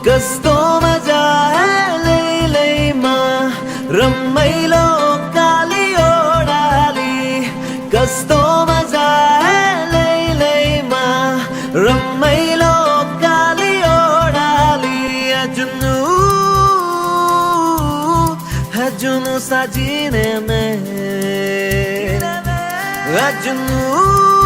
कस्तो मजा है लैलैमा रमाइलो काली ओडाली कस्तो मजा है लैलैमा रमाइलो काली ओडाली जुनू साजिने में जुनू